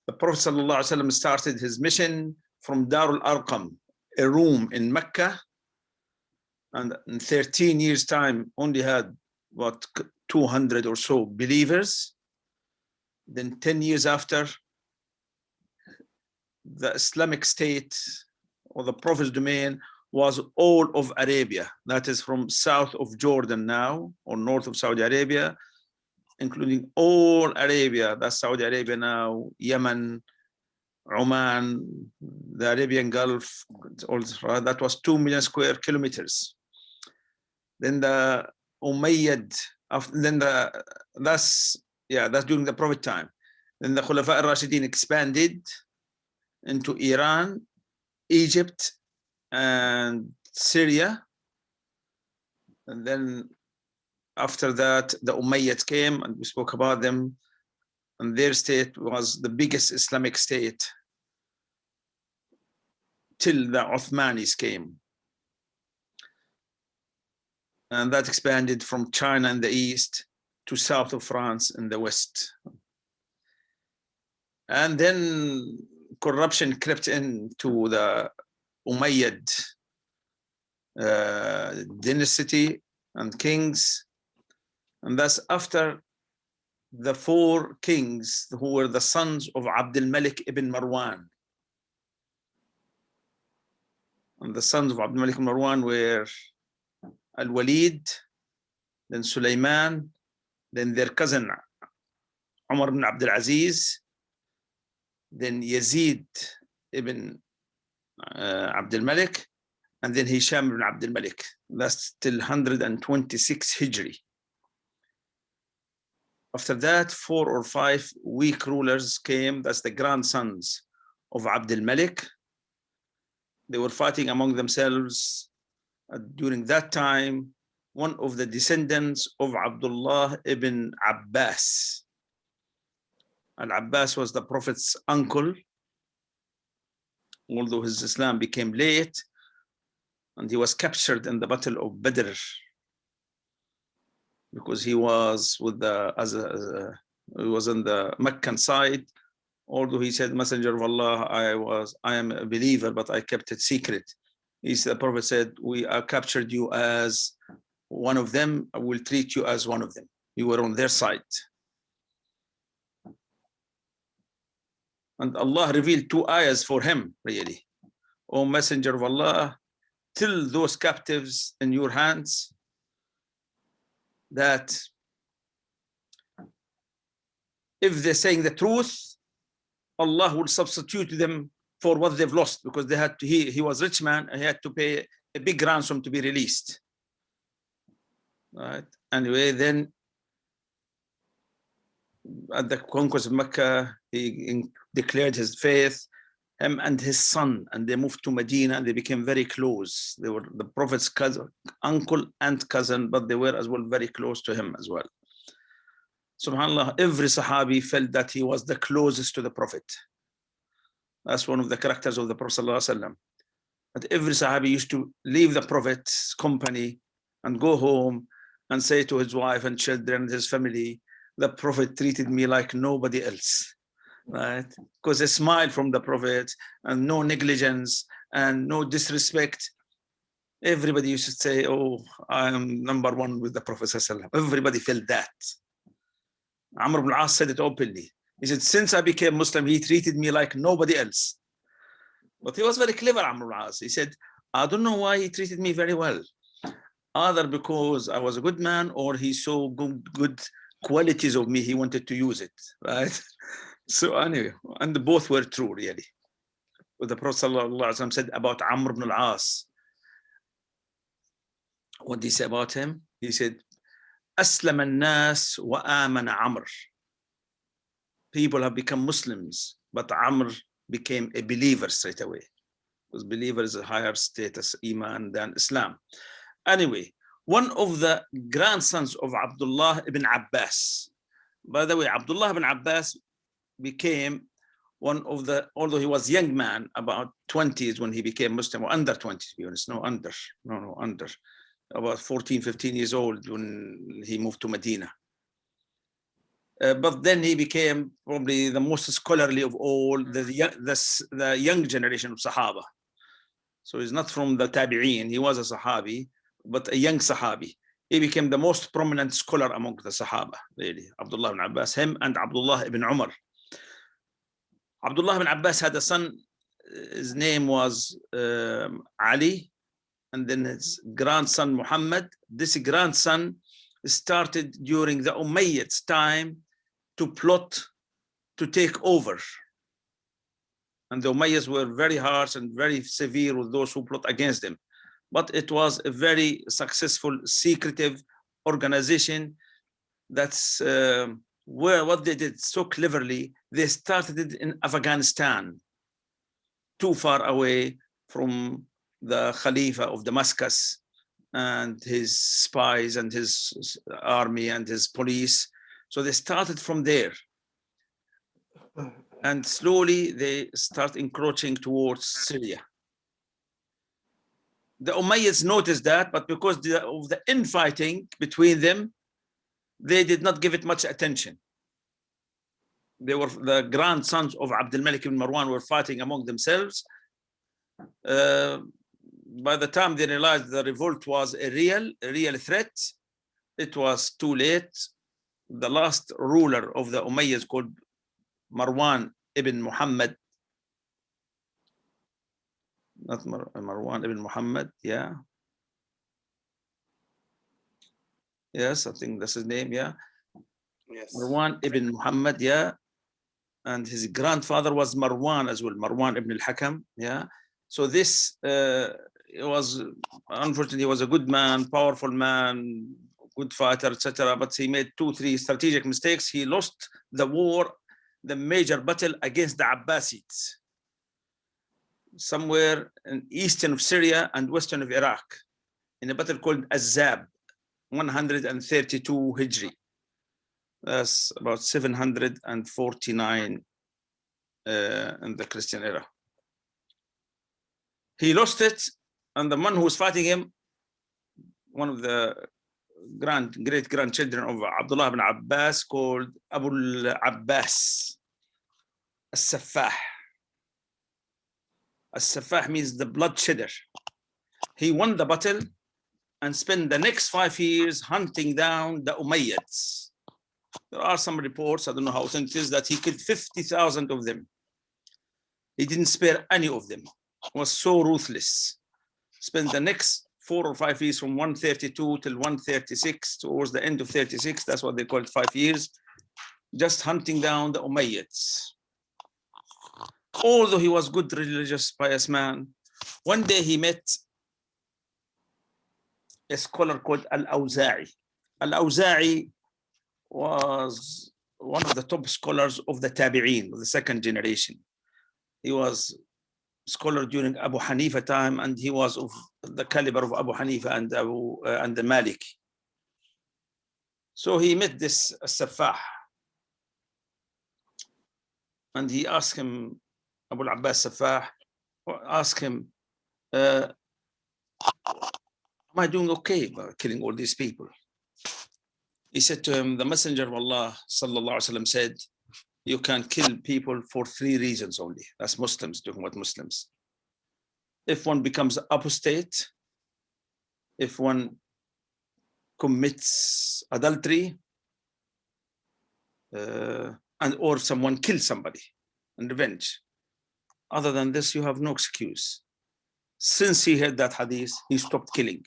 The Prophet ﷺ started his mission from Darul Arqam, a room in Mecca, and in 13 years' time only had what 200 or so believers. Then 10 years after, the Islamic State or the Prophet's domain was all of Arabia. That is from south of Jordan now, or north of Saudi Arabia, including all Arabia. That's Saudi Arabia now, Yemen, Oman, the Arabian Gulf. That was 2 million square kilometers. Then the Umayyad, that's during the Prophet time. Then the Khulafa al-Rashidin expanded into Iran, Egypt, and Syria. And then after that, the Umayyads came, and we spoke about them. And their state was the biggest Islamic state till the Uthmanis came. And that expanded from China in the east to south of France in the west. And then corruption crept into the Umayyad dynasty and kings. And that's after the 4 kings who were the sons of Abdul Malik ibn Marwan. And the sons of Abdul Malik ibn Marwan were Al-Walid, then Sulaiman, then their cousin Umar ibn Abdul Aziz, then Yazid ibn Abdul Malik, and then Hisham ibn Abdul Malik. That's till 126 Hijri. After that, 4 or 5 weak rulers came. That's the grandsons of Abdul Malik. They were fighting among themselves. During that time, one of the descendants of Abdullah ibn Abbas. Al-Abbas was the Prophet's uncle, although his Islam became late, and he was captured in the Battle of Badr because he was with he was on the Meccan side. Although he said, Messenger of Allah, I am a believer, but I kept it secret. The Prophet said, I captured you as one of them. I will treat you as one of them. You were on their side. And Allah revealed 2 ayahs for him, really. O Messenger of Allah, tell those captives in your hands that if they're saying the truth, Allah will substitute them for what they've lost, because they had to, he was a rich man, and he had to pay a big ransom to be released. Right? Anyway, then at the conquest of Mecca, he declared his faith, him and his son, and they moved to Medina, and they became very close. They were the Prophet's cousin, uncle and cousin, but they were as well very close to him as well. SubhanAllah, every Sahabi felt that he was the closest to the Prophet. That's one of the characters of the Prophet ﷺ. That every Sahabi used to leave the Prophet's company and go home and say to his wife and children and his family, the Prophet treated me like nobody else, right? Because a smile from the Prophet and no negligence and no disrespect. Everybody used to say, oh, I am number 1 with the Prophet ﷺ. Everybody felt that. Amr ibn al-As said it openly. He said, since I became Muslim, he treated me like nobody else. But he was very clever, Amr ibn al-As. He said, I don't know why he treated me very well. Either because I was a good man, or he saw good qualities of me, he wanted to use it, right? So anyway, and both were true, really. What the Prophet ﷺ said about Amr ibn al-As. What did he say about him? He said, أسلم الناس وآمن عمرو. People have become Muslims, but Amr became a believer straight away. Because believer is a higher status, Iman, than Islam. Anyway, one of the grandsons of Abdullah ibn Abbas. By the way, Abdullah ibn Abbas became one of the, although he was a young man, about 20s when he became Muslim, or under 20, to be honest, under, about 14, 15 years old when he moved to Medina. But then he became probably the most scholarly of all the young generation of Sahaba. So he's not from the Tabi'een, he was a Sahabi, but a young Sahabi. He became the most prominent scholar among the Sahaba, really. Abdullah ibn Abbas, him and Abdullah ibn Umar. Abdullah ibn Abbas had a son, his name was Ali, and then his grandson Muhammad. This grandson started during the Umayyads' time to plot to take over. And the Umayyads were very harsh and very severe with those who plot against them. But it was a very successful, secretive organization. That's what they did so cleverly. They started it in Afghanistan, too far away from the Khalifa of Damascus and his spies and his army and his police. So they started from there. And slowly they start encroaching towards Syria. The Umayyads noticed that, but because of the infighting between them, they did not give it much attention. They were the grandsons of Abdul Malik ibn Marwan were fighting among themselves. By the time they realized the revolt was a real threat, it was too late. The last ruler of the Umayyads, called Marwan ibn Muhammad, not Marwan ibn Muhammad, yeah. Yes, I think that's his name, yeah. Yes. Marwan ibn Muhammad, yeah. And his grandfather was Marwan as well, Marwan ibn al-Hakam, yeah. So this was, unfortunately, he was a good man, powerful man, good fighter, etc. But he made 2-3 strategic mistakes. He lost the war, the major battle against the Abbasids, somewhere in eastern of Syria and western of Iraq, in a battle called Azab, 132 Hijri. That's about 749 in the Christian era. He lost it, and the one who was fighting him, one of the great grandchildren of Abdullah ibn Abbas, called Abu Abbas As-Saffah. As-Saffah means the bloodshedder. He won the battle and spent the next 5 years hunting down the Umayyads. There are some reports, I don't know how authentic it is, that he killed 50,000 of them. He didn't spare any of them. He was so ruthless. Spent the next 4 or 5 years from 132 till 136, towards the end of 36, that's what they call it, 5 years, just hunting down the Umayyads. Although he was good, religious, pious man, one day he met a scholar called Al-Awza'i. Al-Awza'i was one of the top scholars of the Tabi'een, of the second generation. He was a scholar during Abu Hanifa time, and he was of the caliber of Abu Hanifa and the Malik. So he met this Saffah, and he asked him, Abu Abbas Saffah, asked him, am I doing okay by killing all these people? He said to him, the Messenger of Allah sallallahu alaihi wasallam said, you can kill people for 3 reasons only. That's Muslims, talking about Muslims. If one becomes apostate, if one commits adultery, or someone kills somebody in revenge. Other than this, you have no excuse. Since he heard that hadith, he stopped killing.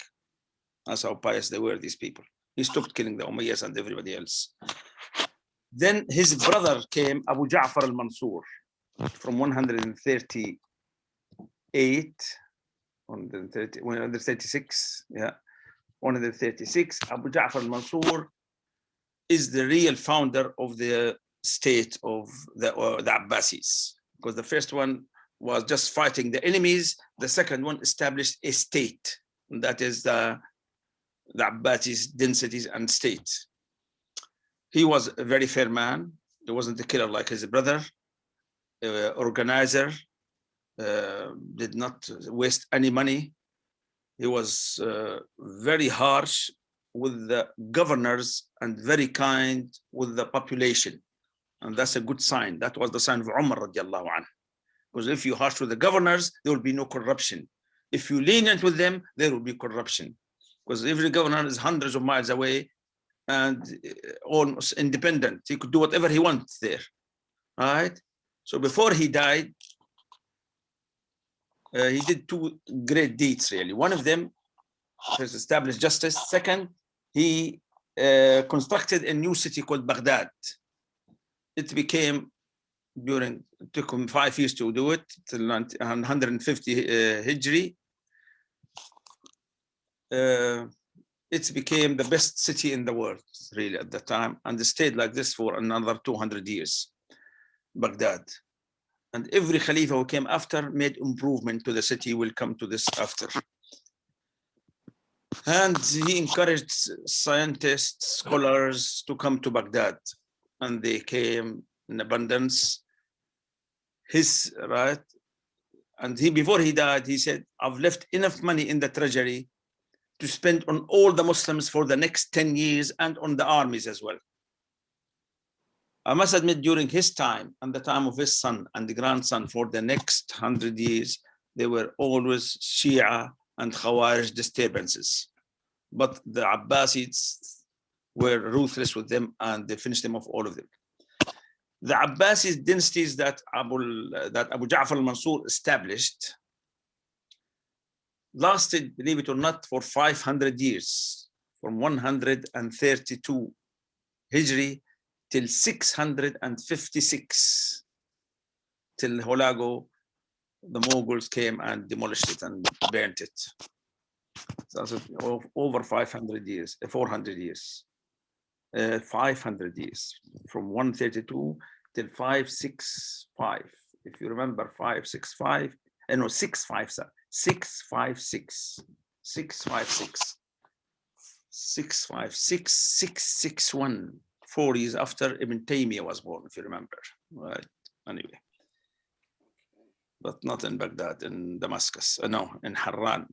That's how pious they were, these people. He stopped killing the Umayyads and everybody else. Then his brother came, Abu Ja'far al-Mansur, from 136, yeah, 136. Abu Ja'far al-Mansur is the real founder of the state of the Abbasids, because the first one was just fighting the enemies. The second one established a state, and that is the Abbasids densities and states. He was a very fair man. He wasn't a killer like his brother, organizer, did not waste any money. He was very harsh, with the governors and very kind with the population. And that's a good sign. That was the sign of Umar radiallahu anhu. Because if you harsh with the governors, there will be no corruption. If you lenient with them, there will be corruption. Because every governor is hundreds of miles away and almost independent. He could do whatever he wants there. All right. So before he died, he did two great deeds, really. One of them was established justice. Second, he constructed a new city called Baghdad. It became, it took him 5 years to do it, till 150 Hijri. It became the best city in the world, really, at the time, and it stayed like this for another 200 years, Baghdad. And every Khalifa who came after made improvement to the city. We'll come to this after. And he encouraged scientists, scholars to come to Baghdad, and they came in abundance. Right, and before he died, he said, I've left enough money in the treasury to spend on all the Muslims for the next 10 years and on the armies as well. I must admit, during his time and the time of his son and the grandson, for the next 100 years, there were always Shia and Khawarij disturbances. But the Abbasids were ruthless with them, and they finished them off, all of them. The Abbasid dynasties that Abu Ja'far al-Mansur established lasted, believe it or not, for 500 years, from 132 Hijri till 656, till Holago, the Mongols came and demolished it and burnt it. So over 500 years, 400 years, 500 years, from 132 till 565. If you remember, 565, no, 656, 656, 656, 656, 661. 4 years after Ibn Taymiyyah was born, if you remember, right? Anyway, but not in Baghdad, in Damascus. No, in Harran,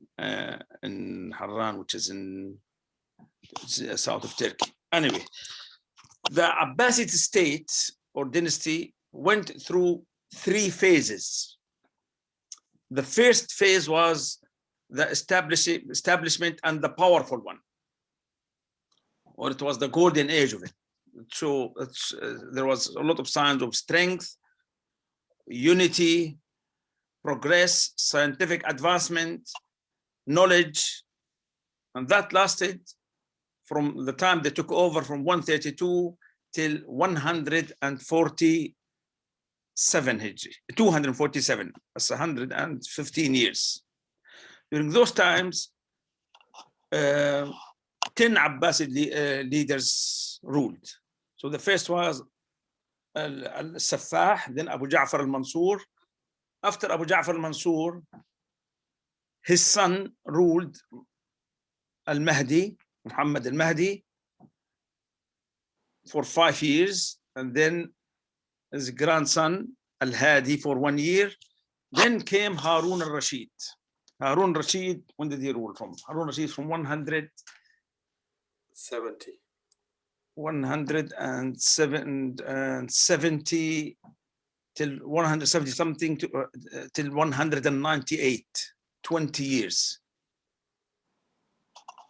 which is in south of Turkey. Anyway, the Abbasid state or dynasty went through 3 phases. The first phase was the establishment and the powerful one, or it was the golden age of it. So there was a lot of signs of strength, unity, progress, scientific advancement, knowledge, and that lasted from the time they took over, from 132 till 147 Hijri, 247, that's 115 years. During those times, 10 Abbasid leaders ruled. So the first was Al-Saffah, then Abu Ja'far al-Mansur. After Abu Ja'far al-Mansur, his son ruled, Al-Mahdi, Muhammad al-Mahdi, for 5 years, and then his grandson Al-Hadi for 1 year. Then came Harun al-Rashid. Harun al-Rashid, when did he rule from? Harun al-Rashid from 170 till 170 something till 198, 20 years.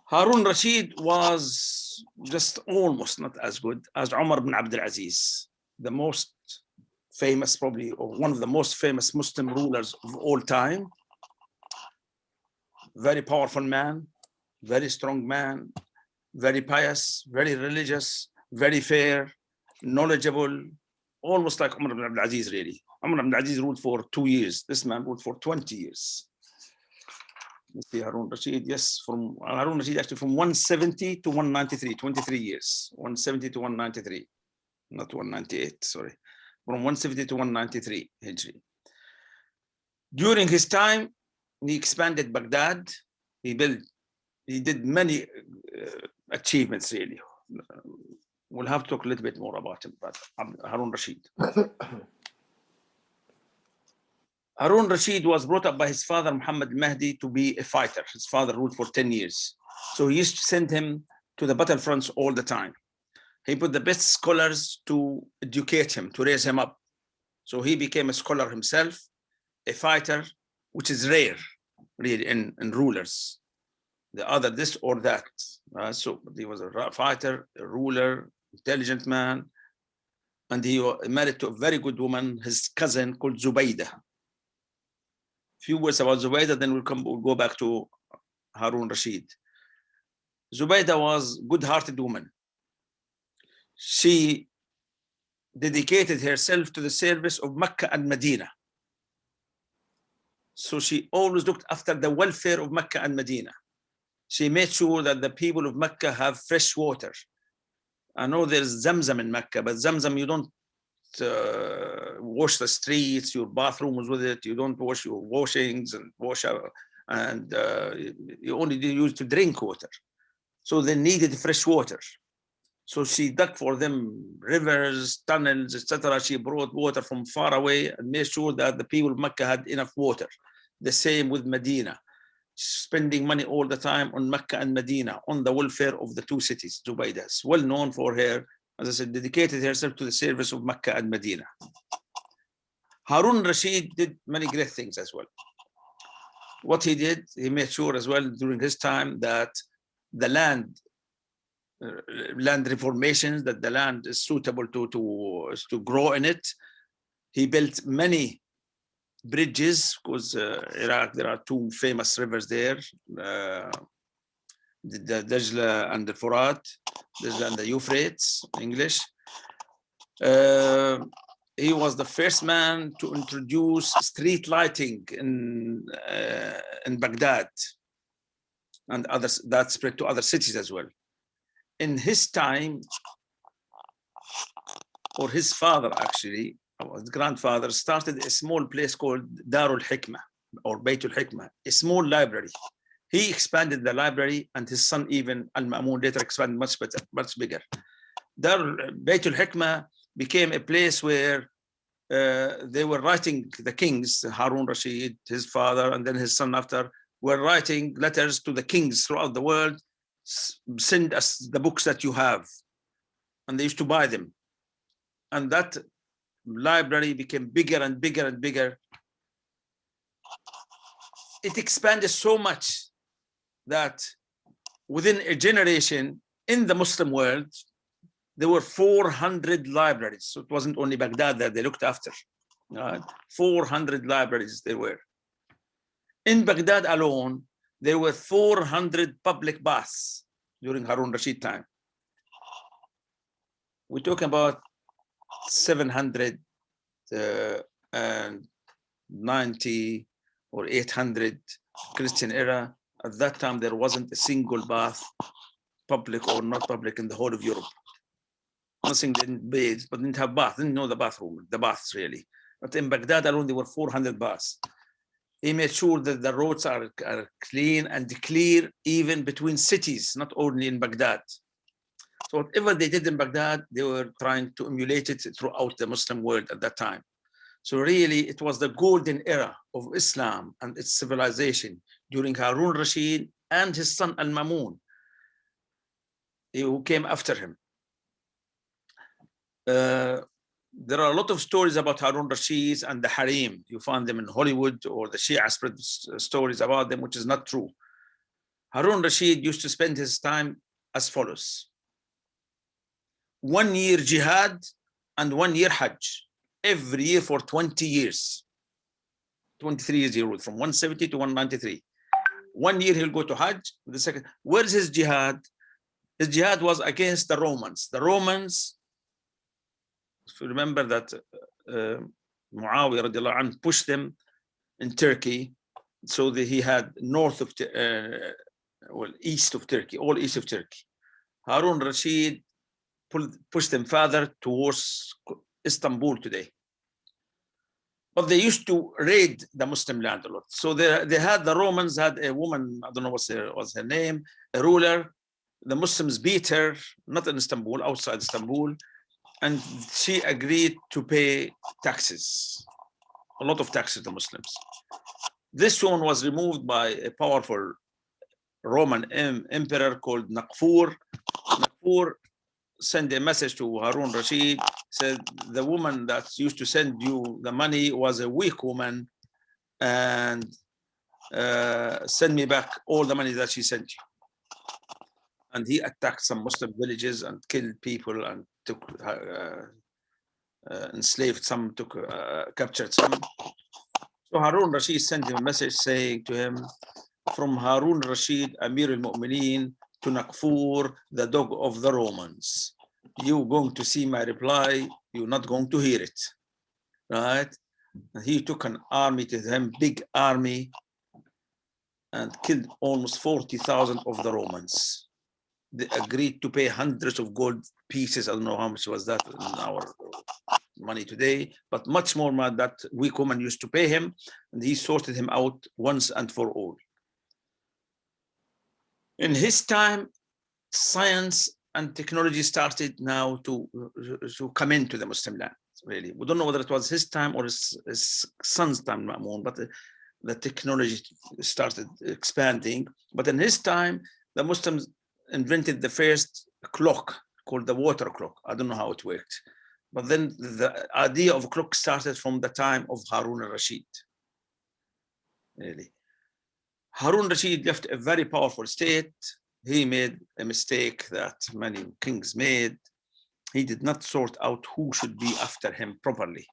Harun Rashid was just almost not as good as Umar ibn Abdul Aziz, the most famous, probably, or one of the most famous Muslim rulers of all time. Very powerful man, very strong man, very pious, very religious, very fair, knowledgeable, almost like Umar ibn Abdul Aziz, really. Umar ibn Abdul Aziz ruled for 2 years. This man ruled for 20 years. Let's see, Harun Rashid, yes, from Harun Rashid actually from 170 to 193, 23 years, 170 to 193, not 198, sorry, from 170 to 193 Hijri. During his time, he expanded Baghdad. He did many achievements, really. We'll have to talk a little bit more about him, but Harun Rashid. Harun Rashid was brought up by his father, Muhammad Mahdi, to be a fighter. His father ruled for 10 years. So he used to send him to the battlefronts all the time. He put the best scholars to educate him, to raise him up. So he became a scholar himself, a fighter, which is rare, really, in rulers. The other this or that. So he was a fighter, a ruler, intelligent man, and he married to a very good woman, his cousin called Zubaydah. Few words about Zubaydah, then we'll go back to Harun Rashid. Zubaydah was a good-hearted woman. She dedicated herself to the service of Mecca and Medina. So she always looked after the welfare of Mecca and Medina. She made sure that the people of Mecca have fresh water. I know there's Zamzam in Mecca, but Zamzam, you don't wash the streets, your bathrooms with it. You don't wash your washings and you only use to drink water. So they needed fresh water. So she dug for them rivers, tunnels, etc. She brought water from far away and made sure that the people of Mecca had enough water. The same with Medina. Spending money all the time on Mecca and Medina, on the welfare of the two cities. Zubaydah is well known for her, as I said, dedicated herself to the service of Mecca and Medina. Harun Rashid did many great things as well. What he did, he made sure as well during his time that the land reformations, that the land is suitable to grow in it. He built many bridges, because Iraq, there are two famous rivers there, the Dajla and the Furat, Dajla and the Euphrates, English. He was the first man to introduce street lighting in Baghdad, and others that spread to other cities as well. In his time, or his father actually, his grandfather started a small place called Darul Hikmah or Baytul Hikmah, a small library. He expanded the library, and his son even Al-Ma'mun later expanded much better, much bigger. Baytul Hikmah became a place where they were writing, the kings, Harun Rashid, his father, and then his son after, were writing letters to the kings throughout the world. Send us the books that you have. And they used to buy them. And that library became bigger and bigger and bigger. It expanded so much that within a generation in the Muslim world, there were 400 libraries. So it wasn't only Baghdad that they looked after. 400 libraries there were. In Baghdad alone, there were 400 public baths during Harun Rashid time. We're talking about 790 or 800 Christian era. At that time, there wasn't a single bath, public or not public, in the whole of Europe. Nothing, didn't bathe, but didn't have bath, didn't know the bathroom, the baths really. But in Baghdad alone, there were 400 baths. He made sure that the roads are clean and clear, even between cities, not only in Baghdad. So whatever they did in Baghdad, they were trying to emulate it throughout the Muslim world at that time. So really, it was the golden era of Islam and its civilization during Harun Rashid and his son Al-Ma'mun, who came after him. There are a lot of stories about Harun Rashid and the Harem. You find them in Hollywood, or the Shia spread stories about them, which is not true. Harun Rashid used to spend his time as follows: 1 year jihad and 1 year Hajj, every year for 20 years. 23 years he ruled, from 170 to 193. 1 year he'll go to Hajj. The second, where's his jihad? His jihad was against the Romans. The Romans, if you remember that Muawiyah radiallahu anhu pushed them in Turkey, so that he had north of, east of Turkey, all east of Turkey. Harun Rashid pushed them further towards Istanbul today. But they used to raid the Muslim land a lot. So they had, the Romans had a woman, I don't know what's her name, a ruler. The Muslims beat her, not in Istanbul, outside Istanbul. And she agreed to pay taxes, a lot of taxes to Muslims. This woman was removed by a powerful Roman emperor called Naqfur, Nakfur sent a message to Harun Rashid, said the woman that used to send you the money was a weak woman, and send me back all the money that she sent you. And he attacked some Muslim villages and killed people and took enslaved some, captured some. So Harun Rashid sent him a message saying to him, from Harun Rashid, Amir al-Mu'mineen, to Nakfur, the dog of the Romans. You're going to see my reply, you're not going to hear it, right? And he took an army to them, big army, and killed almost 40,000 of the Romans. They agreed to pay hundreds of gold pieces. I don't know how much was that in our money today, but much more than that weak woman used to pay him, and he sorted him out once and for all. In his time, science and technology started now to come into the Muslim land, really. We don't know whether it was his time or his son's time, Ma'mun, but the technology started expanding. But in his time, the Muslims invented the first clock called the water clock. I don't know how it worked. But then the idea of clock started from the time of Harun al-Rashid, really. Harun Rashid left a very powerful state. He made a mistake that many kings made. He did not sort out who should be after him properly.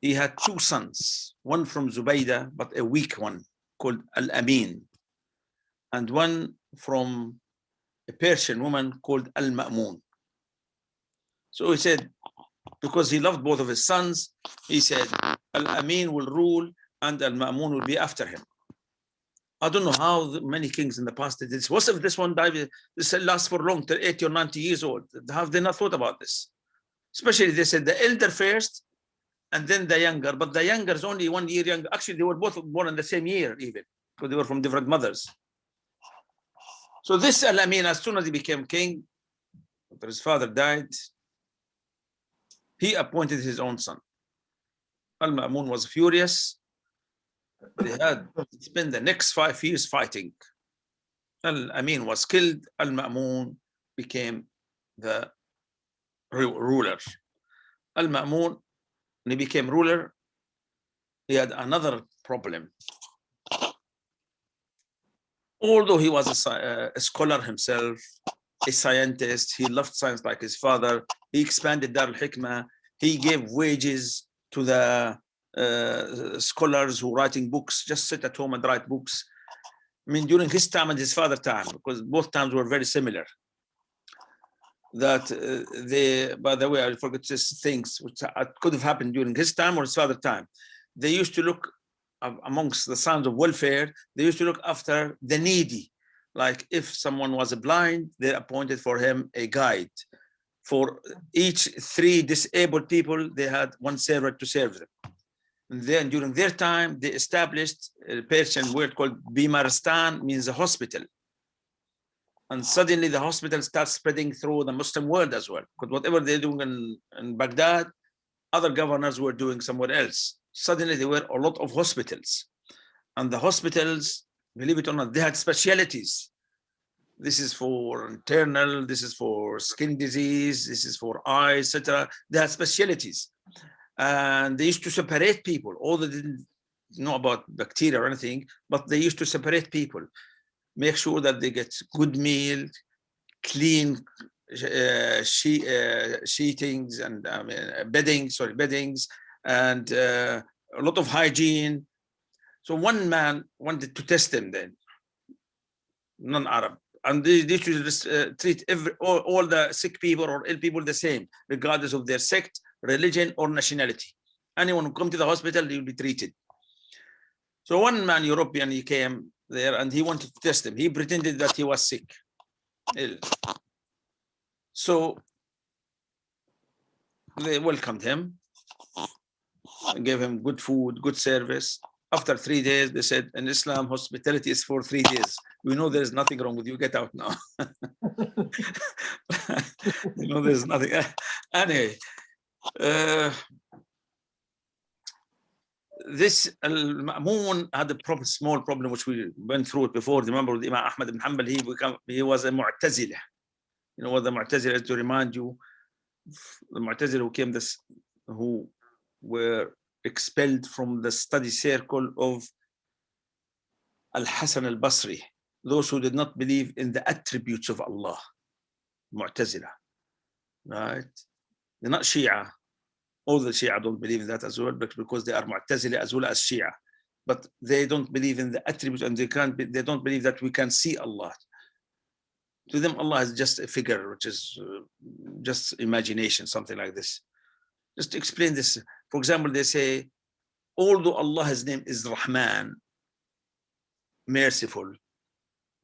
He had two sons, one from Zubaydah, but a weak one called Al-Amin, and one from a Persian woman called Al-Ma'mun. So he said, because he loved both of his sons, he said, Al-Amin will rule and Al-Ma'mun will be after him. I don't know how many kings in the past did this. What if this one died? This lasts for long, till 80 or 90 years old. Have they not thought about this? Especially they said the elder first and then the younger, but the younger is only 1 year younger. Actually, they were both born in the same year even, because they were from different mothers. So this Al-Amin, as soon as he became king, after his father died, he appointed his own son. Al-Ma'mun was furious. They had spent the next 5 years fighting. Al-Amin was killed. Al-Ma'mun became the ruler. Al-Ma'mun, when he became ruler, he had another problem. Although he was a scholar himself, a scientist, he loved science like his father. He expanded Dar al-Hikmah. He gave wages to the scholars who writing books, just sit at home and write books. I mean, during his time and his father's time, because both times were very similar. That by the way, I forgot these things which could have happened during his time or his father's time. They used to look amongst the signs of welfare. They used to look after the needy. Like if someone was blind, they appointed for him a guide. For each 3 disabled people, they had 1 servant to serve them. And then during their time, they established a Persian word called Bimaristan, means a hospital. And suddenly the hospital starts spreading through the Muslim world as well. Because whatever they're doing in Baghdad, other governors were doing somewhere else. Suddenly there were a lot of hospitals. And the hospitals, believe it or not, they had specialties. This is for internal, this is for skin disease, this is for eyes, etc. They had specialties. And they used to separate people, although they didn't know about bacteria or anything, but they used to separate people, make sure that they get good meal, clean sheetings and beddings, and a lot of hygiene. So one man wanted to test them then, non-Arab, and they should treat all the sick people or ill people the same, regardless of their sect, religion, or nationality. Anyone who come to the hospital, they will be treated. So one man, European, he came there and he wanted to test him. He pretended that he was sick, ill. So they welcomed him, gave him good food, good service. After 3 days, they said, in Islam, hospitality is for 3 days. We know there's nothing wrong with you. Get out now. You know, there's nothing. Anyway, this Al-Ma'mun had a small problem, which we went through it before. Remember, with Imam Ahmad ibn Hanbal, he was a Mu'tazila. You know what the Mu'tazila is, to remind you? The Mu'tazila who were expelled from the study circle of Al-Hasan al-Basri, those who did not believe in the attributes of Allah, Mu'tazila, right? They're not Shia. All the Shia don't believe in that as well, because they are Mu'tazila as well as Shia. But they don't believe in the attributes, and they don't believe that we can see Allah. To them, Allah is just a figure, which is just imagination, something like this. Just to explain this, for example, they say, although Allah's name is Rahman, merciful,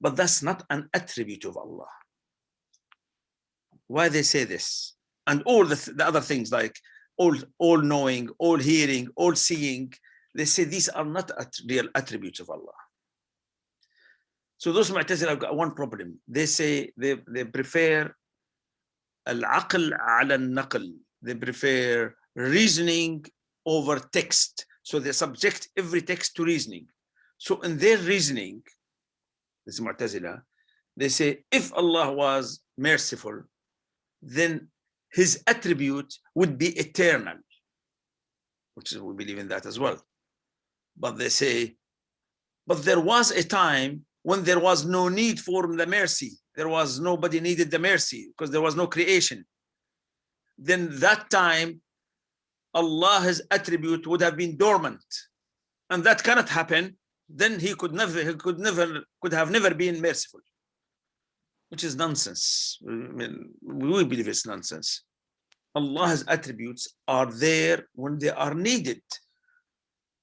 but that's not an attribute of Allah. Why they say this? And all the other things like all knowing, all hearing, all seeing, they say these are not real attributes of Allah. So those Mu'tazila have got one problem. They say they prefer al-aql ala al-naql. They prefer reasoning over text. So they subject every text to reasoning. So in their reasoning, this is Mu'tazila, they say if Allah was merciful, then his attribute would be eternal, which is, we believe in that as well. But they say, but there was a time when there was no need for the mercy. Nobody needed the mercy because there was no creation. Then that time, Allah's attribute would have been dormant, and that cannot happen. Then he could have never been merciful, which is nonsense. I mean, we believe it's nonsense. Allah's attributes are there when they are needed.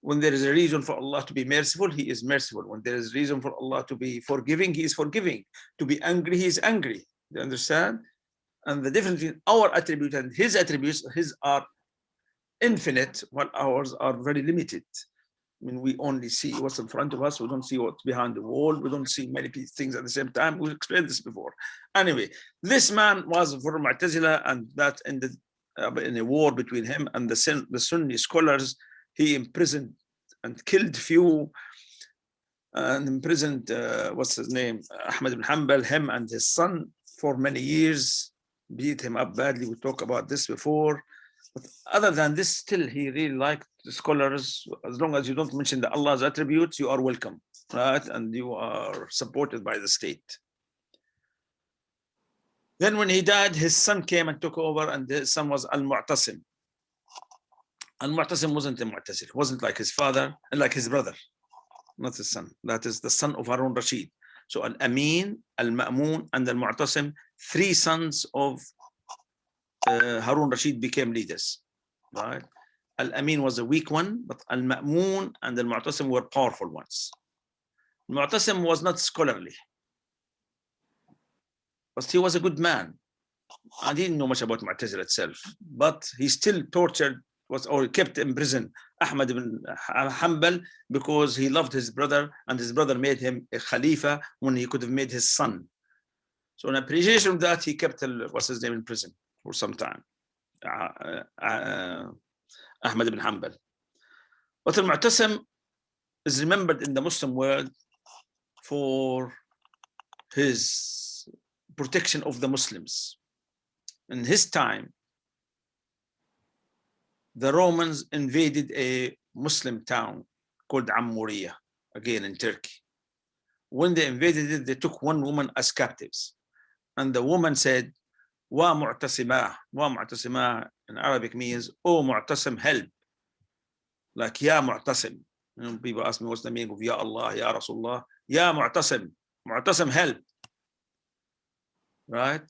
When there is a reason for Allah to be merciful, he is merciful. When there is a reason for Allah to be forgiving, he is forgiving. To be angry, he is angry. Do you understand? And the difference between our attribute and his attributes, his are infinite, while ours are very limited. I mean, we only see what's in front of us. We don't see what's behind the wall. We don't see many things at the same time. We explained this before. Anyway, this man was for Mu'tazila, and that ended in a war between him and the Sunni scholars. He imprisoned and killed few, and imprisoned, what's his name, Ahmad ibn Hanbal, him and his son, for many years, beat him up badly. We talked about this before. But other than this, still he really liked the scholars. As long as you don't mention the Allah's attributes, you are welcome, right? And you are supported by the state. Then when he died, his son came and took over, and his son was Al-Mu'tasim. Al-Mu'tasim wasn't a Mu'tazili, wasn't like his father and like his brother, not his son. That is the son of Harun Rashid. So Al-Amin, Al-Ma'mun, and Al-Mu'tasim, three sons of Harun Rashid became leaders, right? Al-Amin was a weak one, but Al-Ma'mun and Al-Mu'tasim were powerful ones. Al-Mu'tasim was not scholarly, but he was a good man. I didn't know much about Mu'tazila itself, but he still tortured, or kept in prison Ahmad ibn Hanbal, because he loved his brother, and his brother made him a Khalifa when he could have made his son. So in appreciation of that, he kept, what's his name, in prison for some time, Ahmad ibn Hanbal. But Al-Mu'tasim is remembered in the Muslim world for his protection of the Muslims. In his time, the Romans invaded a Muslim town called Ammuriya, again in Turkey. When they invaded it, they took one woman as captives. And the woman said, Wa mu'tasimah. Wa mu'tasimah in Arabic means, oh mu'tasim, help. Like, Ya mu'tasim. You know, people ask me, what's the meaning of Ya Allah, Ya Rasulullah? Ya mu'tasim. Mu'tasim, help. Right?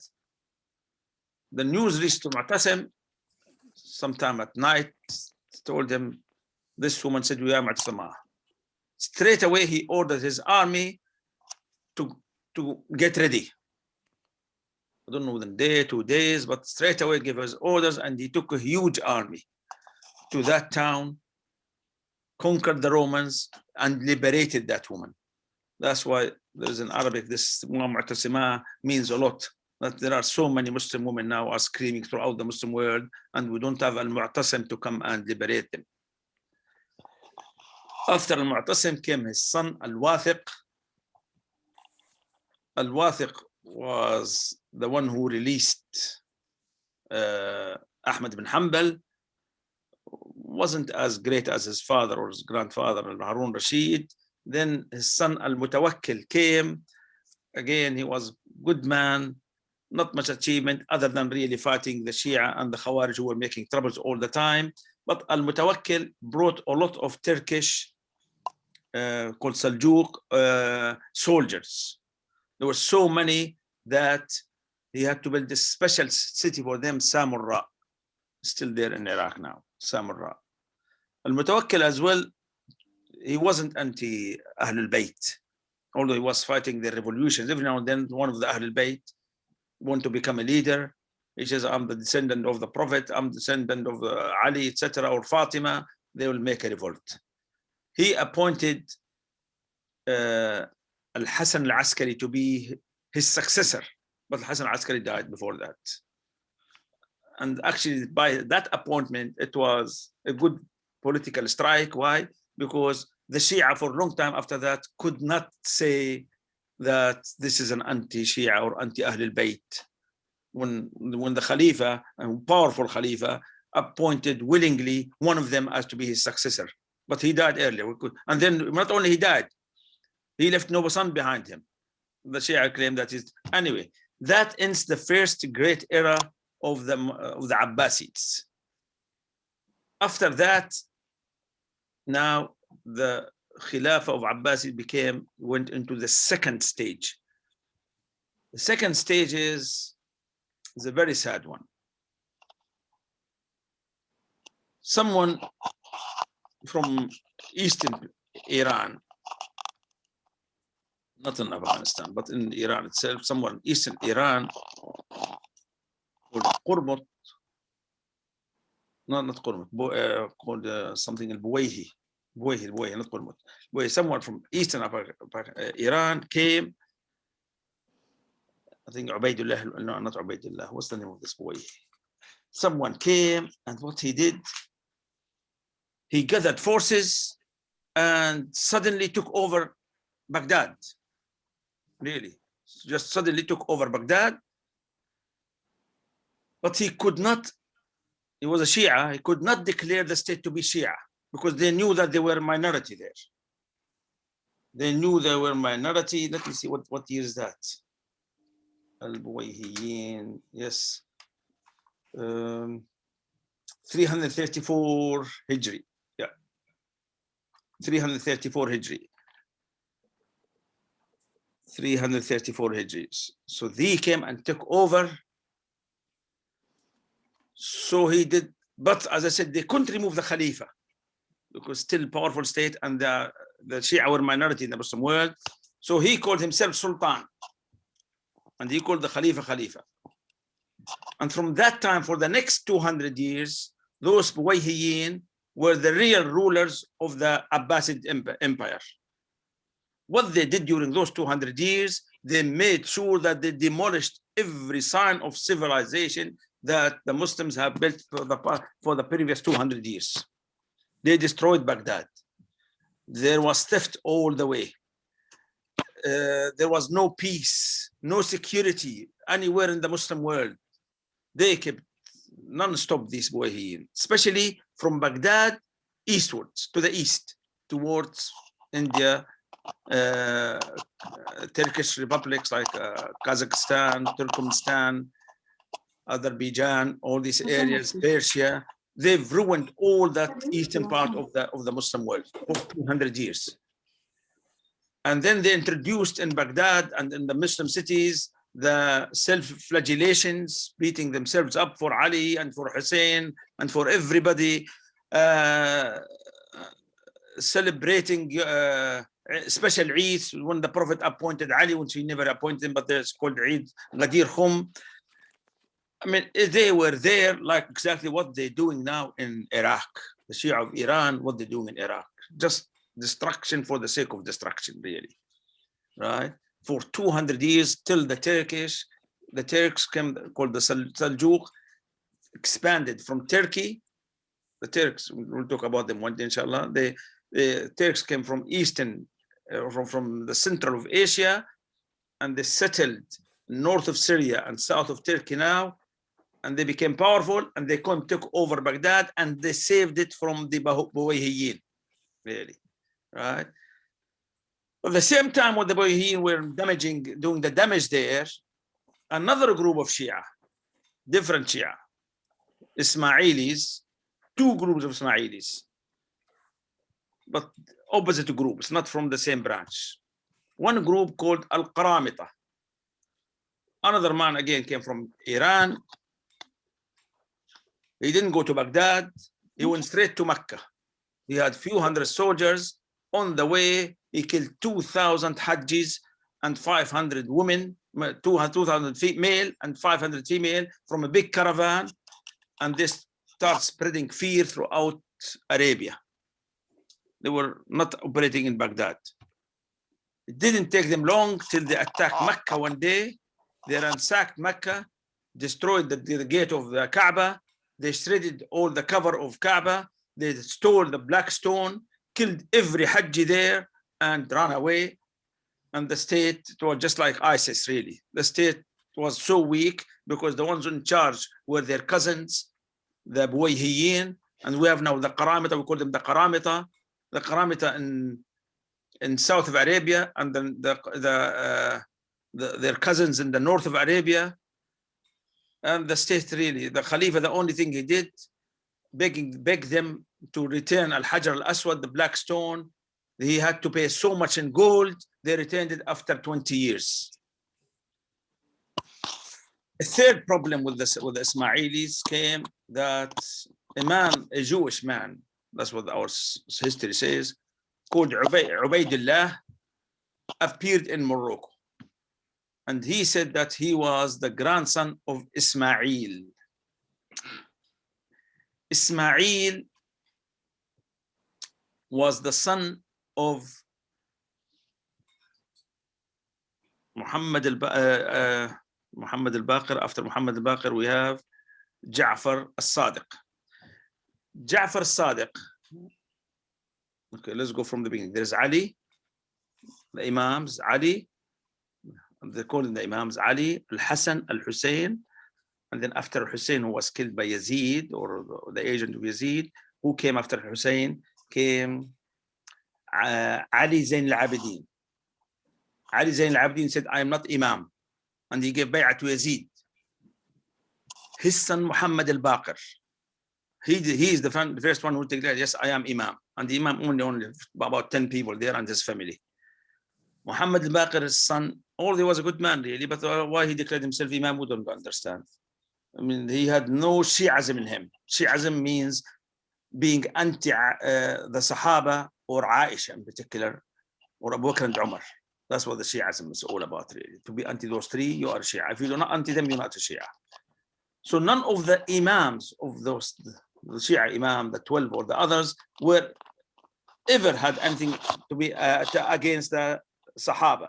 The news reached to Mu'tasim sometime at night, told him, this woman said, Ya mu'tasimah. Straight away, he ordered his army to get ready. I don't know, within a day, 2 days, but straight away gave his orders, and he took a huge army to that town, conquered the Romans, and liberated that woman. That's why there's in Arabic, this Mu'tasimah means a lot. That there are so many Muslim women now are screaming throughout the Muslim world, and we don't have Al-Mu'tasim to come and liberate them. After Al-Mu'tasim came his son Al-Wathiq. Al-Wathiq was the one who released Ahmad bin Hanbal. Wasn't as great as his father or his grandfather, Harun Rashid. Then his son Al-Mutawakkil came. Again, he was a good man, not much achievement other than really fighting the Shia and the Khawarij who were making troubles all the time. But Al-Mutawakkil brought a lot of Turkish called Seljuk soldiers. There were so many that he had to build this special city for them, Samurra, still there in Iraq now, Samurra. Al-Mutawakkil as well, he wasn't anti Ahlul Bayt, although he was fighting the revolutions. Every now and then, one of the Ahlul Bayt want to become a leader. He says, I'm the descendant of the Prophet, I'm the descendant of Ali, etc., or Fatima. They will make a revolt. He appointed Al-Hasan al-Askari to be his successor, but Al-Hasan al-Askari died before that. And actually, by that appointment, it was a good political strike. Why? Because the Shia for a long time after that could not say that this is an anti-Shia or anti-Ahlul Bayt. When the Khalifa, a powerful Khalifa, appointed willingly one of them as to be his successor. But he died earlier. And then not only he died, he left no son behind him. The Shia claim that is, anyway, that ends the first great era of the Abbasids. After that, now the Khilafah of Abbasid went into the second stage. The second stage is a very sad one. Someone from Eastern Iran, not in Afghanistan, but in Iran itself, someone in Eastern Iran called Qurmut, not Qurmut, called something al-Buwayhi, not Qurmut. Someone from Eastern Iran came, I think Ubaidullah, no, not Ubaidullah, what's the name of this boy? Someone came, and what he did, he gathered forces and suddenly took over Baghdad. Really, just suddenly took over Baghdad. But he could not, he was a Shia, he could not declare the state to be Shia because they knew that they were a minority there. They knew they were a minority. Let me see, what year is that? Al-Buwayhiyin, yes. 334 Hijri, yeah. 334 Hijri. 334 Hijris. So they came and took over. So he did, but as I said, they couldn't remove the Khalifa because still powerful state and the Shia were minority in the Muslim world. So he called himself Sultan and he called the Khalifa. And from that time, for the next 200 years, those Buwayhiyin were the real rulers of the Abbasid Empire. What they did during those 200 years, they made sure that they demolished every sign of civilization that the Muslims have built for the previous 200 years. They destroyed Baghdad. There was theft all the way. There was no peace, no security anywhere in the Muslim world. They kept non-stop these Buwayhiyin, especially from Baghdad eastwards, to the east, towards India, Turkish republics like Kazakhstan, Turkmenistan, Azerbaijan, all these areas, Persia. They've ruined all that eastern part of the Muslim world for 200 years. And then they introduced in Baghdad and in the Muslim cities the self-flagellations, beating themselves up for Ali and for Hussein and for everybody, celebrating special Eids when the Prophet appointed Ali, which he never appointed him, but there's called Eid Ghadir Khum. I mean, they were there like exactly what they're doing now in Iraq. The Shia of Iran, what they're doing in Iraq. Just destruction for the sake of destruction, really, right? For 200 years till the Turks came, called the Seljuk, expanded from Turkey. The Turks, we'll talk about them one day, inshallah. They The Turks came from eastern, from the central of Asia, and they settled north of Syria and south of Turkey now, and they became powerful, and they took over Baghdad, and they saved it from the Buwayhiyin, really, right? At the same time, when the Buwayhiyin were doing the damage there, another group of Shia, different Shia, Ismailis, two groups of Ismailis, but opposite groups, not from the same branch. One group called Al-Qaramita. Another man again came from Iran. He didn't go to Baghdad. He went straight to Mecca. He had few hundred soldiers. On the way, he killed 2,000 Hajjis and 500 women, 2,000 male and 500 female from a big caravan. And this started spreading fear throughout Arabia. They were not operating in Baghdad. It didn't take them long till they attacked Mecca one day. They ransacked Mecca, destroyed the gate of the Kaaba. They shredded all the cover of Kaaba. They stole the black stone, killed every Hajji there, and ran away. And the state, it was just like ISIS, really. The state was so weak because the ones in charge were their cousins, the Buwayhiyin, and we have now the Qaramita. We call them the Qaramita. The Qaramita in south of Arabia, and then their cousins in the north of Arabia. And the state, really, the Khalifa, the only thing he did, beg them to return Al-Hajar al-Aswad, the black stone. He had to pay so much in gold. They returned it after 20 years. A third problem with the Ismailis came that a man, a Jewish man, that's what our history says, called Ubaydullah, appeared in Morocco. And he said that he was the grandson of Ismail. Ismail was the son of Muhammad al-Baqir. After Muhammad al-Baqir, we have Ja'far al-Sadiq. Ja'far al-Sadiq. Okay, let's go from the beginning. There's Ali, the Imams, Ali. They're calling the Imams Ali, Al-Hassan, Al-Hussein. And then after Hussein, who was killed by Yazid, or the agent of Yazid, who came after Hussein, came Ali Zain al-Abidin. Ali Zain al-Abidin said, I am not Imam. And he gave bay'ah to Yazid. His son, Muhammad al-Baqir, he is the first one who declared, yes, I am Imam. And the Imam only about 10 people there and his family. Muhammad al-Baqir, his son, although he was a good man, really, but why he declared himself Imam, we don't understand. I mean, he had no Shi'ism in him. Shi'ism means being anti the Sahaba or Aisha in particular, or Abu Bakr and Umar. That's what the Shi'ism is all about, really. To be anti those three, you are a Shia. If you're not anti them, you're not a Shia. So none of the Imams of those, the Shia Imam, the 12 or the others, were ever had anything to be against the Sahaba.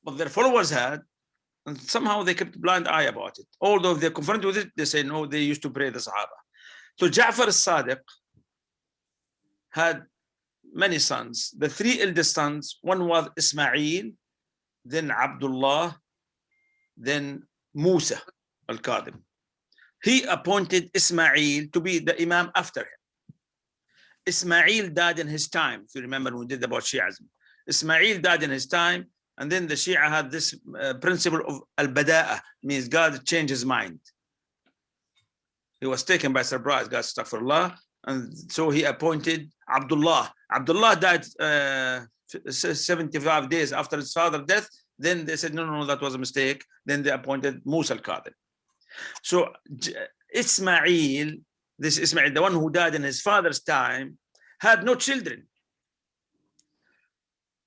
But their followers had, and somehow they kept a blind eye about it. Although if they're confronted with it, they say, no, they used to pray the Sahaba. So Ja'far al-Sadiq had many sons. The three eldest sons, one was Ismail, then Abdullah, then Musa al-Qadim. He appointed Ismail to be the Imam after him. Ismail died in his time, if you remember when we did about Shi'ism. Ismail died in his time, and then the Shia had this principle of al-Bada'a, means God changed his mind. He was taken by surprise, God astaghfirullah, and so he appointed Abdullah. Abdullah died 75 days after his father's death. Then they said, no, that was a mistake. Then they appointed Musa al-Qadim. So Ismail, this Ismail, the one who died in his father's time, had no children.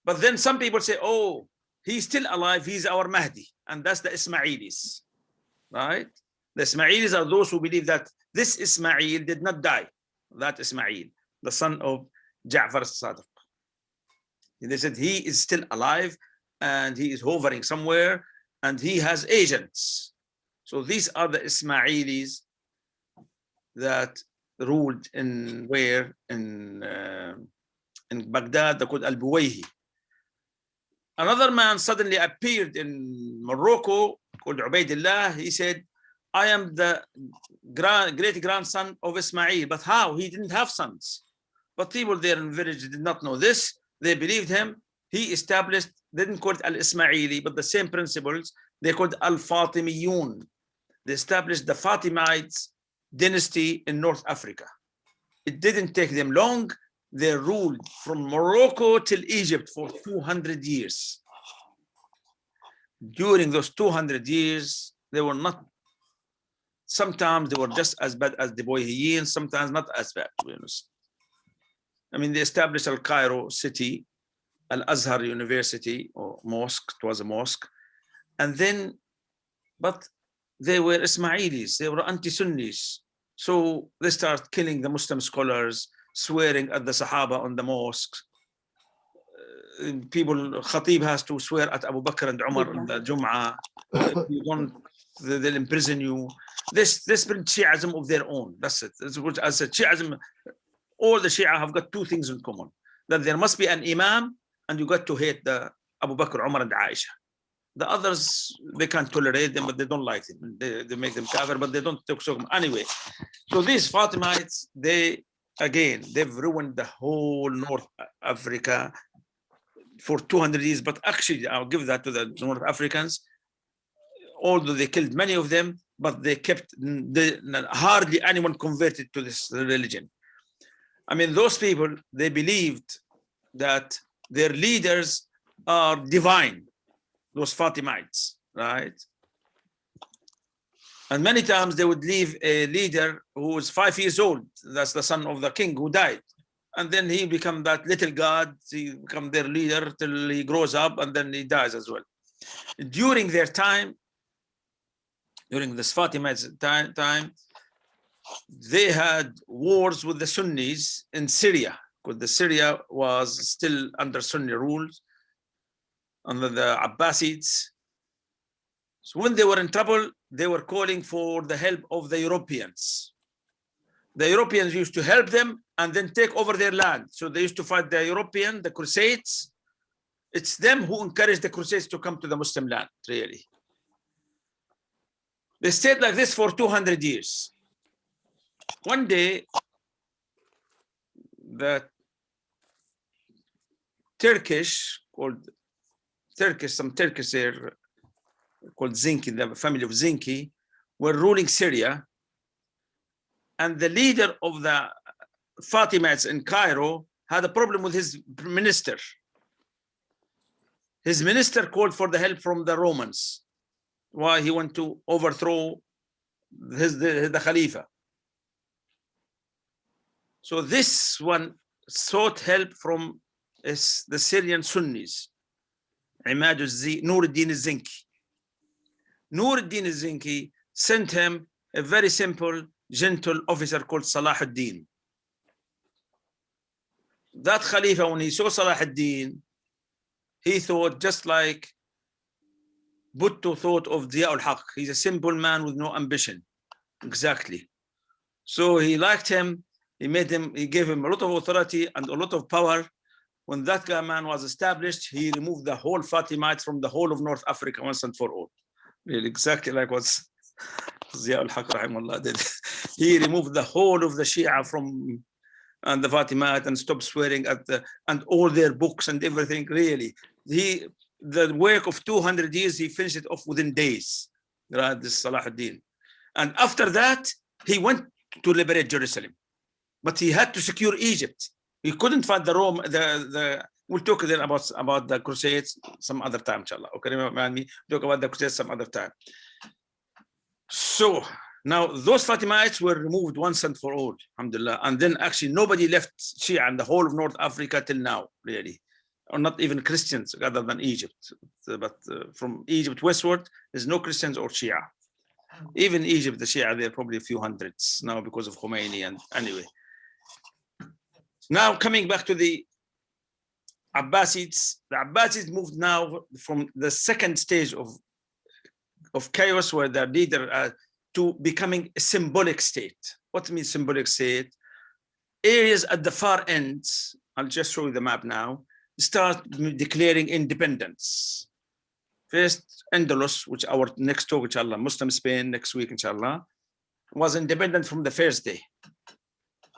But then some people say, oh, he's still alive, he's our Mahdi. And that's the Ismailis, right? The Ismailis are those who believe that this Ismail did not die. That Ismail, the son of Ja'far al-Sadiq. They said he is still alive and he is hovering somewhere and he has agents. So these are the Ismailis that ruled in where? In in Baghdad, they're called Al-Buwayhi. Another man suddenly appeared in Morocco called Ubaidullah. He said, I am the great grandson of Ismail. But how? He didn't have sons. But people there in the village did not know this. They believed him. He established, they didn't call it Al-Ismaili, but the same principles. They called Al-Fatimiyun. They established the Fatimites dynasty in North Africa. It didn't take them long. They ruled from Morocco till Egypt for 200 years. During those 200 years, they were not, sometimes they were just as bad as the Buwayhiyin, sometimes not as bad, to be honest. I mean, they established Al-Cairo city, Al-Azhar University, or mosque, it was a mosque. And then, but they were Ismailis, they were anti-Sunnis. So they start killing the Muslim scholars, swearing at the Sahaba on the mosques. People, Khatib has to swear at Abu Bakr and Umar on the Jum'ah. You don't, they'll imprison you. This brings Shi'ism of their own. That's it. As a Shi'ism, all the Shia have got two things in common. That there must be an Imam, and you got to hate the Abu Bakr, Umar, and Aisha. The others, they can't tolerate them, but they don't like them. They make them kafir, but they don't talk so anyway. So these Fatimites, they've ruined the whole North Africa for 200 years. But actually, I'll give that to the North Africans. Although they killed many of them, but they kept, hardly anyone converted to this religion. I mean, those people, they believed that their leaders are divine, those Fatimites, right? And many times they would leave a leader who was 5 years old. That's the son of the king who died. And then he become that little god, he become their leader till he grows up, and then he dies as well. During their time, during this Fatimites time, they had wars with the Sunnis in Syria, because the Syria was still under Sunni rule, under the Abbasids. So when they were in trouble, they were calling for the help of the Europeans. The Europeans used to help them and then take over their land. So they used to fight the Crusades. It's them who encouraged the Crusades to come to the Muslim land, really. They stayed like this for 200 years. One day, the some Turkish there called Zinki, the family of Zinki, were ruling Syria. And the leader of the Fatimites in Cairo had a problem with his minister. His minister called for the help from the Romans. Why? He wanted to overthrow the Khalifa. So this one sought help from the Syrian Sunnis, Nur ad-Din al-Zinki. Nur ad-Din al-Zinki sent him a very simple, gentle officer called Salah ad-Din. That Khalifa, when he saw Salah ad-Din, he thought just like Bhutto thought of Ziya al-Haq. He's a simple man with no ambition. Exactly. So he liked him. He gave him a lot of authority and a lot of power. When that man was established, he removed the whole Fatimites from the whole of North Africa once and for all. Really, exactly like what Ziya al-Haq rahimahullah did. He removed the whole of the Shia from and the Fatimite and stopped swearing at and all their books and everything. Really, the work of 200 years, he finished it off within days. Right, this Salah ad-Din. And after that, he went to liberate Jerusalem. But he had to secure Egypt. He couldn't find the Rome. We'll talk then about the Crusades some other time, inshallah. Okay, me talk about the Crusades some other time. So now those Fatimites were removed once and for all, alhamdulillah. And then actually nobody left Shia in the whole of North Africa till now, really, or not even Christians, other than Egypt. But from Egypt westward, there's no Christians or Shia. Even Egypt, the Shia, they're probably a few hundreds now because of Khomeini. And anyway. Now coming back to the Abbasids moved now from the second stage of chaos, where their leader to becoming a symbolic state. What means symbolic state? Areas at the far ends I'll just show you the map now, start declaring independence. First, Andalus, which our next talk, inshallah, Muslim Spain next week, inshallah, was independent from the first day.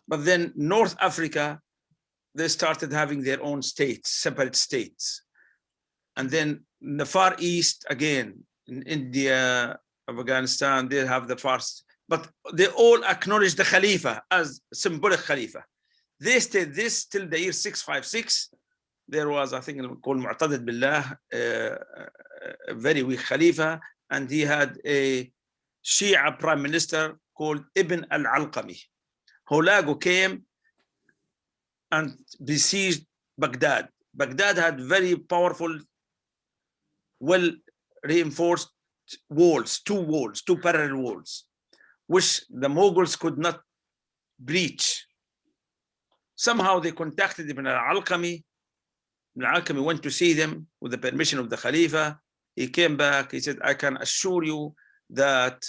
But then North Africa, they started having their own states, separate states. And then in the Far East, again, in India, Afghanistan, they have the first, but they all acknowledge the Khalifa as symbolic Khalifa. They stayed this till the year 656. There was, I think, called Mu'tadid Billah, a very weak Khalifa, and he had a Shia prime minister called Ibn al-Alqami. Hulagu came and besieged Baghdad. Baghdad had very powerful, well reinforced walls, two parallel walls, which the Mughals could not breach. Somehow they contacted Ibn al-Alqami. Ibn al-Alqami went to see them with the permission of the Khalifa. He came back, he said, I can assure you that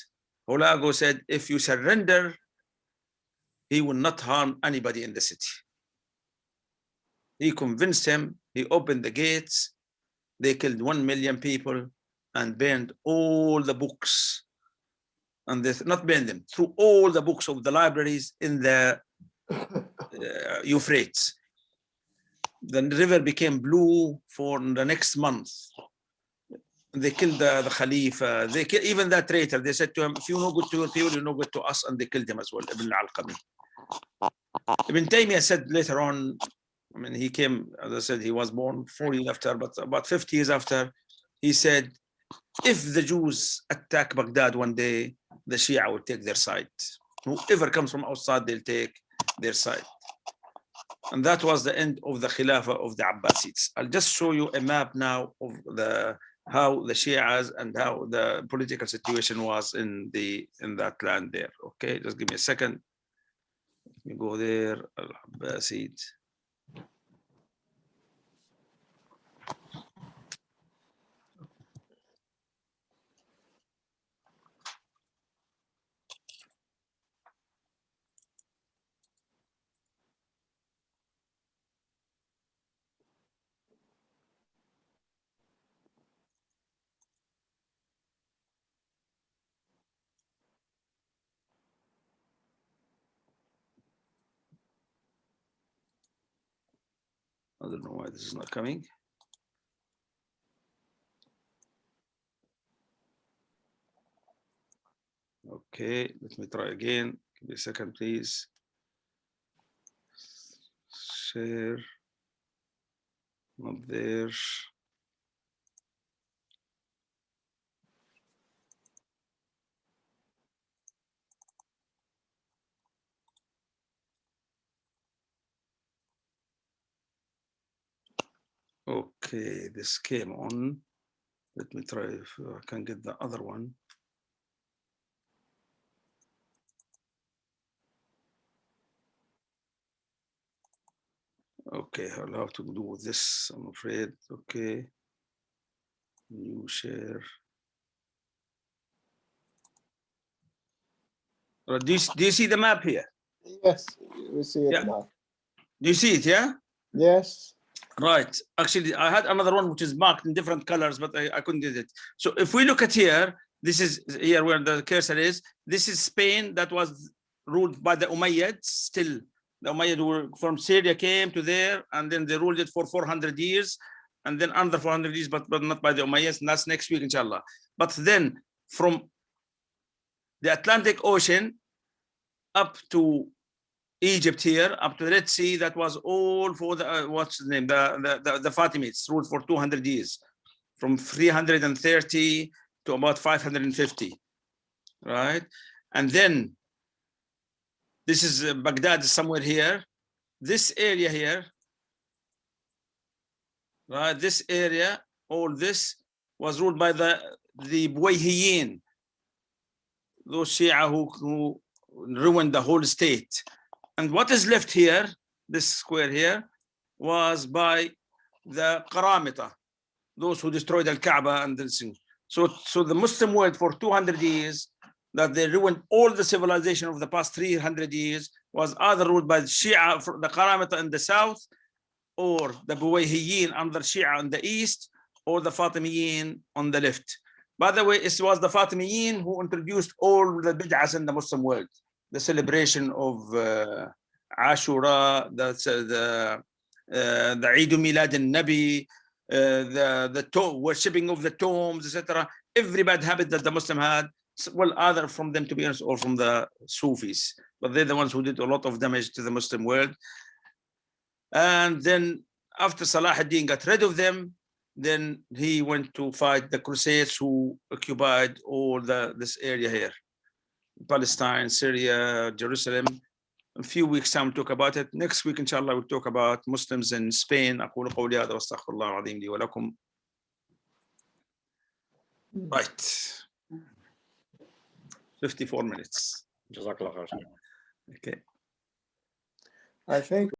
Hulagu said, if you surrender, he will not harm anybody in the city. He convinced him, he opened the gates, they killed 1 million people and burned all the books. And they not burned them, threw all the books of the libraries in the Euphrates. The river became blue for the next month. They killed the Khalifa. They killed even that traitor. They said to him, if you know good to your people, you know good to us. And they killed him as well, Ibn al-Alqami. Ibn Taymiyyah said later on, I mean, he came, as I said, he was born 40 years after, but about 50 years after, he said, if the Jews attack Baghdad one day, the Shia will take their side. Whoever comes from outside, they'll take their side. And that was the end of the Khilafah of the Abbasids. I'll just show you a map now of how the Shias and how the political situation was in that land there. Okay, just give me a second. Let me go there. Abbasids. I don't know why this is not coming. Okay, let me try again. Give me a second, please. Share. Not there. Okay, this came on. Let me try if I can get the other one. Okay, I'll have to do with this, I'm afraid. Okay, new share. Do you see the map here? Yes, we see it now. Do you see it, yeah? Yes. Right. Actually, I had another one which is marked in different colors, but I couldn't get it. So if we look at here, this is here where the cursor is. This is Spain that was ruled by the Umayyads. Still, the Umayyads were from Syria, came to there, and then they ruled it for 400 years, and then under 400 years, but not by the Umayyads. And that's next week, inshallah. But then from the Atlantic Ocean up to Egypt here, up to the Red Sea, that was all for the, what's the name? The Fatimids ruled for 200 years, from 330 to about 550, right? And then this is Baghdad somewhere here. This area here, right? This area, all this was ruled by the Buwayhiyin, those Shia who ruined the whole state. And what is left here, this square here, was by the Qaramita, those who destroyed Al-Kaaba and this thing. So the Muslim world for 200 years, that they ruined all the civilization of the past 300 years, was either ruled by the Shia, the Qaramita in the south, or the Buwayhiyin under Shia on the east, or the Fatimiyin on the left. By the way, it was the Fatimiyin who introduced all the bid'ahs in the Muslim world. The celebration of Ashura, the Eid Milad al-Nabi, the worshipping of the tombs, etc. Every bad habit that the Muslim had, well, either from them, to be honest, or from the Sufis. But they're the ones who did a lot of damage to the Muslim world. And then after Salah ad-Din got rid of them, then he went to fight the Crusades who occupied all this area here. Palestine, Syria, Jerusalem. A few weeks time we'll talk about it. Next week, inshallah, we'll talk about Muslims in Spain. أقول قولي هذا واستغفر الله العظيم لي ولكم. Right. 54 minutes. Jazakallah khair. Okay. I think